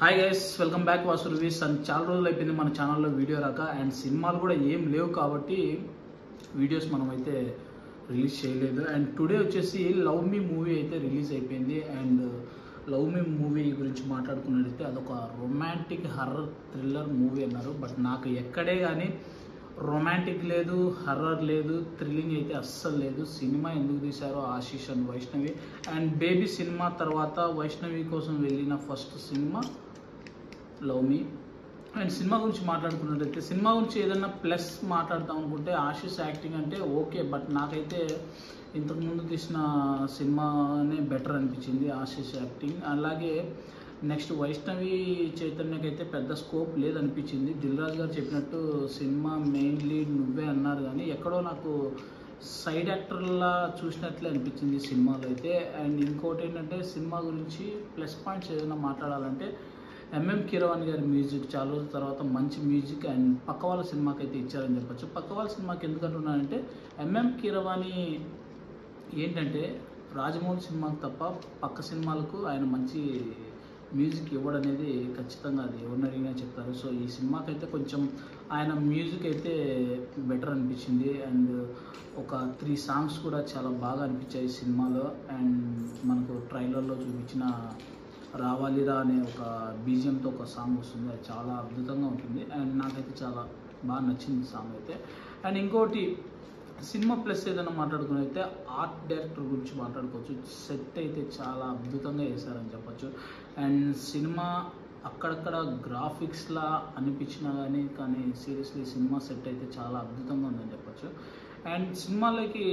Hi guys, welcome back Vasu reviews. And చాలా రోజులు అయిపోయింది మన ఛానల్లో వీడియో రాక, అండ్ సినిమాలు కూడా ఏం లేవు కాబట్టి వీడియోస్ మనమైతే రిలీజ్ చేయలేదు. అండ్ టుడే వచ్చేసి లవ్ మీ మూవీ అయితే రిలీజ్ అయిపోయింది. అండ్ లవ్ మీ మూవీ గురించి మాట్లాడుకున్నట్టయితే అదొక రొమాంటిక్ హర్రర్ థ్రిల్లర్ మూవీ అన్నారు. బట్ నాకు ఎక్కడే కానీ రొమాంటిక్ లేదు, హర్రర్ లేదు, థ్రిల్లింగ్ అయితే అస్సలు లేదు. సినిమా ఎందుకు తీశారో Ashish and Vaishnavi, and Baby cinema తర్వాత వైష్ణవి కోసం వెళ్ళిన first cinema love me. And cinema గురించి మాట్లాడుకున్నట్టయితే సినిమా గురించి ఏదైనా ప్లస్ మాట్లాడతాం అనుకుంటే ఆశీష్ యాక్టింగ్ అంటే ఓకే, బట్ నాకైతే ఇంతకుముందు తీసిన సినిమానే బెటర్ అనిపించింది ఆశీష్ యాక్టింగ్. అలాగే నెక్స్ట్ వైష్ణవి చైతన్యకైతే పెద్ద స్కోప్ లేదనిపించింది. దిల్ రాజు గారు చెప్పినట్టు సినిమా మెయిన్ లీడ్ నువ్వే అన్నారు, కానీ ఎక్కడో నాకు సైడ్ యాక్టర్లా చూసినట్లే అనిపించింది సినిమాలో అయితే. అండ్ ఇంకోటి ఏంటంటే సినిమా గురించి ప్లస్ పాయింట్స్ ఏదైనా మాట్లాడాలంటే ఎంఎం కీరవాణి గారి మ్యూజిక్ చాలా రోజుల తర్వాత మంచి మ్యూజిక్ అండ్ పక్క వాళ్ళ సినిమాకి అయితే ఇచ్చారని చెప్పొచ్చు. పక్క వాళ్ళ సినిమాకి ఎందుకంటున్నానంటే ఎంఎం కీరవాణి ఏంటంటే రాజమౌళి సినిమాకి తప్ప పక్క సినిమాలకు ఆయన మంచి మ్యూజిక్ ఇవ్వడం అనేది ఖచ్చితంగా అది ఎవరిని అడిగినా చెప్తారు. సో ఈ సినిమాకి అయితే కొంచెం ఆయన మ్యూజిక్ అయితే బెటర్ అనిపించింది. అండ్ ఒక 3 సాంగ్స్ కూడా చాలా బాగా అనిపించాయి సినిమాలో. అండ్ మనకు ట్రైలర్లో చూపించిన రావాలిరా అనే ఒక బీజిఎంతో ఒక సాంగ్ వస్తుంది, అది చాలా అద్భుతంగా ఉంటుంది. అండ్ నాకైతే చాలా బాగా నచ్చింది సాంగ్ అయితే. అండ్ ఇంకోటి సినిమా ప్లస్ ఏదైనా మాట్లాడుకుని అయితే ఆర్ట్ డైరెక్టర్ గురించి మాట్లాడుకోవచ్చు. సెట్ అయితే చాలా అద్భుతంగా వేశారని చెప్పచ్చు. అండ్ సినిమా అక్కడక్కడ గ్రాఫిక్స్లా అనిపించినా కానీ సీరియస్లీ సినిమా సెట్ అయితే చాలా అద్భుతంగా ఉందని చెప్పచ్చు. అండ్ సినిమాలకి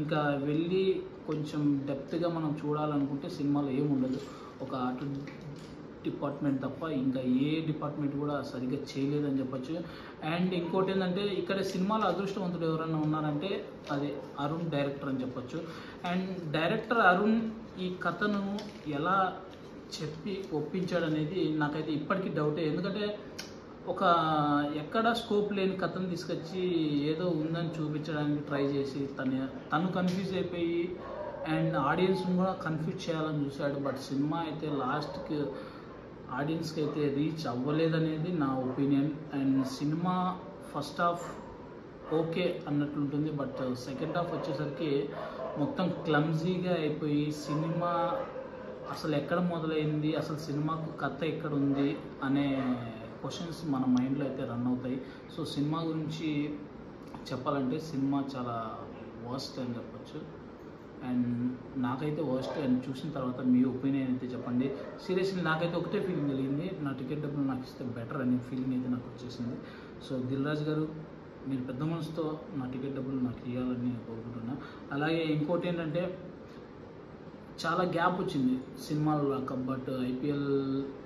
ఇంకా వెళ్ళి కొంచెం డెప్త్గా మనం చూడాలనుకుంటే సినిమాలో ఏముండదు, ఒక ఆర్ట్ డిపార్ట్మెంట్ తప్ప ఇంకా ఏ డిపార్ట్మెంట్ కూడా సరిగ్గా చేయలేదని చెప్పచ్చు. అండ్ ఇంకోటి ఏంటంటే ఇక్కడ సినిమాలో అదృష్టవంతుడు ఎవరైనా ఉన్నారంటే అది అరుణ్ డైరెక్టర్ అని చెప్పచ్చు. అండ్ డైరెక్టర్ అరుణ్ ఈ కథను ఎలా చెప్పి ఒప్పించాడు అనేది నాకైతే ఇప్పటికీ డౌటే. ఎందుకంటే ఒక ఎక్కడ స్కోప్ లేని కథను తీసుకొచ్చి ఏదో ఉందని చూపించడానికి ట్రై చేసి తను కన్ఫ్యూజ్ అయిపోయి అండ్ ఆడియన్స్ని కూడా కన్ఫ్యూజ్ చేయాలని చూశాడు. బట్ సినిమా అయితే లాస్ట్కి ఆడియన్స్కి అయితే రీచ్ అవ్వలేదనేది నా opinion. And cinema first half okay అన్నట్లుంటుంది, బట్ సెకండ్ హాఫ్ వచ్చేసరికి మొత్తం క్లమ్జీగా అయిపోయి సినిమా అసలు ఎక్కడ మొదలైంది, అసలు సినిమాకు కథ ఎక్కడ ఉంది అనే క్వశ్చన్స్ మన మైండ్లో అయితే రన్ అవుతాయి. సో సినిమా గురించి చెప్పాలంటే సినిమా చాలా వర్స్ట్ అని చెప్పచ్చు. అండ్ నాకైతే వర్స్ట్. అండ్ చూసిన తర్వాత మీ ఒపీనియన్ అయితే చెప్పండి. సీరియస్లీ నాకైతే ఒకటే ఫీలింగ్ కలిగింది, నా టికెట్ డబ్బులు నాకు ఇస్తే బెటర్ అనే ఫీలింగ్ అయితే నాకు వచ్చేసింది. సో దిల్ రాజు గారు మీరు పెద్ద మనసుతో నా టికెట్ డబ్బులు నాకు ఇవ్వాలని నేను కోరుకుంటున్నా. అలాగే ఇంకోటి ఏంటంటే చాలా గ్యాప్ వచ్చింది సినిమాల్లో, బట్ ఐపీఎల్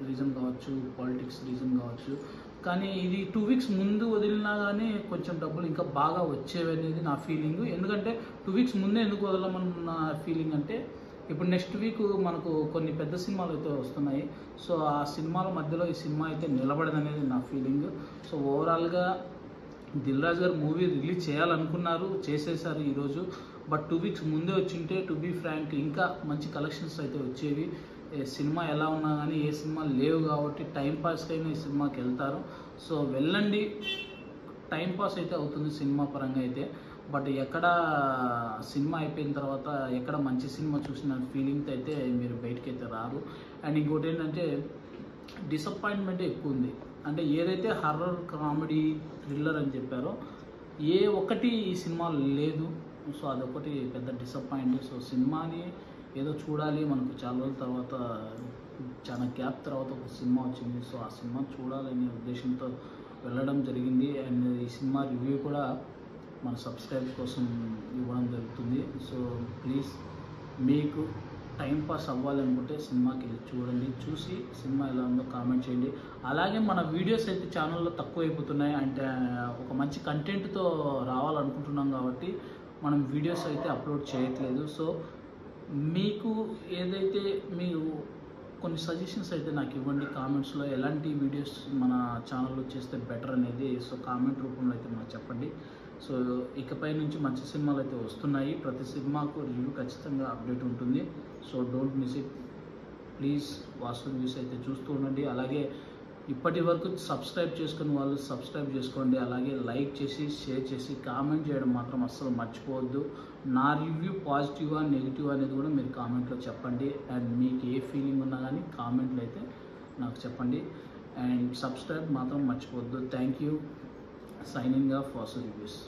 రీజన్ కావచ్చు, పాలిటిక్స్ రీజన్ కావచ్చు, కానీ ఇది 2 వీక్స్ ముందు వదిలినా కానీ కొంచెం డబ్బులు ఇంకా బాగా వచ్చేవి అనేది నా ఫీలింగ్. ఎందుకంటే 2 వీక్స్ ముందే ఎందుకు వదలమన్న ఫీలింగ్ అంటే ఇప్పుడు నెక్స్ట్ వీక్ మనకు కొన్ని పెద్ద సినిమాలు అయితే వస్తున్నాయి. సో ఆ సినిమాల మధ్యలో ఈ సినిమా అయితే నిలబడదనేది నా ఫీలింగ్. సో ఓవరాల్గా దిల్ రాజు గారు మూవీ రిలీజ్ చేయాలనుకున్నారు, చేసేసారు ఈరోజు. బట్ 2 వీక్స్ ముందే వచ్చింటే టు బీ ఫ్రాంక్ ఇంకా మంచి కలెక్షన్స్ అయితే వచ్చేవి. సినిమా ఎలా ఉన్నా కానీ ఏ సినిమా లేవు కాబట్టి టైంపాస్కైనా ఈ సినిమాకి వెళ్తారు. సో వెళ్ళండి, టైంపాస్ అయితే అవుతుంది సినిమా పరంగా అయితే. బట్ ఎక్కడ సినిమా అయిపోయిన తర్వాత ఎక్కడ మంచి సినిమా చూసిన ఫీలింగ్తో అయితే మీరు బయటకు అయితే రారు. అండ్ ఇంకోటి ఏంటంటే డిసప్పాయింట్మెంట్ ఎక్కువ ఉంది. అంటే ఏదైతే హర్రర్, కామెడీ, థ్రిల్లర్ అని చెప్పారో ఏ ఒక్కటి ఈ సినిమాలో లేదు. సో అదొకటి పెద్ద డిసప్పాయింట్. సో సినిమాని ఏదో చూడాలి, మనకు చాలా రోజుల తర్వాత, చాలా గ్యాప్ తర్వాత ఒక సినిమా వచ్చింది. సో ఆ సినిమా చూడాలనే ఉద్దేశంతో వెళ్ళడం జరిగింది. అండ్ ఈ సినిమా రివ్యూ కూడా మన సబ్స్క్రైబ్ కోసం ఇవ్వడం జరుగుతుంది. సో ప్లీజ్ మీకు టైంపాస్ అవ్వాలనుకుంటే సినిమాకి వెళ్ళి చూడండి, చూసి సినిమా ఎలా ఉందో కామెంట్ చేయండి. అలాగే మన వీడియోస్ అయితే ఛానల్లో తక్కువ అయిపోతున్నాయి, అంటే ఒక మంచి కంటెంట్తో రావాలనుకుంటున్నాం కాబట్టి మనం వీడియోస్ అయితే అప్లోడ్ చేయట్లేదు. సో మీకు ఏదైతే మీరు కొన్ని సజెషన్స్ అయితే నాకు ఇవ్వండి కామెంట్స్లో, ఎలాంటి వీడియోస్ మన ఛానల్లో చేస్తే బెటర్ అనేది. సో కామెంట్ రూపంలో అయితే మనకు చెప్పండి. సో ఇకపై నుంచి మంచి సినిమాలు అయితే వస్తున్నాయి, ప్రతి సినిమాకు రివ్యూ ఖచ్చితంగా అప్డేట్ ఉంటుంది. So don't miss it. Please Vasu reviews అయితే చూస్తూ ఉండండి. అలాగే ఇప్పటి వరకు సబ్స్క్రైబ్ చేసుకుని వాళ్ళు సబ్స్క్రైబ్ చేసుకోండి. అలాగే లైక్ చేసి షేర్ చేసి కామెంట్ చేయడం మాత్రం అస్సలు మర్చిపోవద్దు. నా రివ్యూ పాజిటివా నెగిటివ్ అనేది కూడా మీరు కామెంట్లో చెప్పండి. అండ్ మీకు ఏ ఫీలింగ్ ఉన్నా కానీ కామెంట్లో అయితే నాకు చెప్పండి. అండ్ సబ్స్క్రైబ్ మాత్రం మర్చిపోవద్దు. Thank you. Signing off Vasu reviews.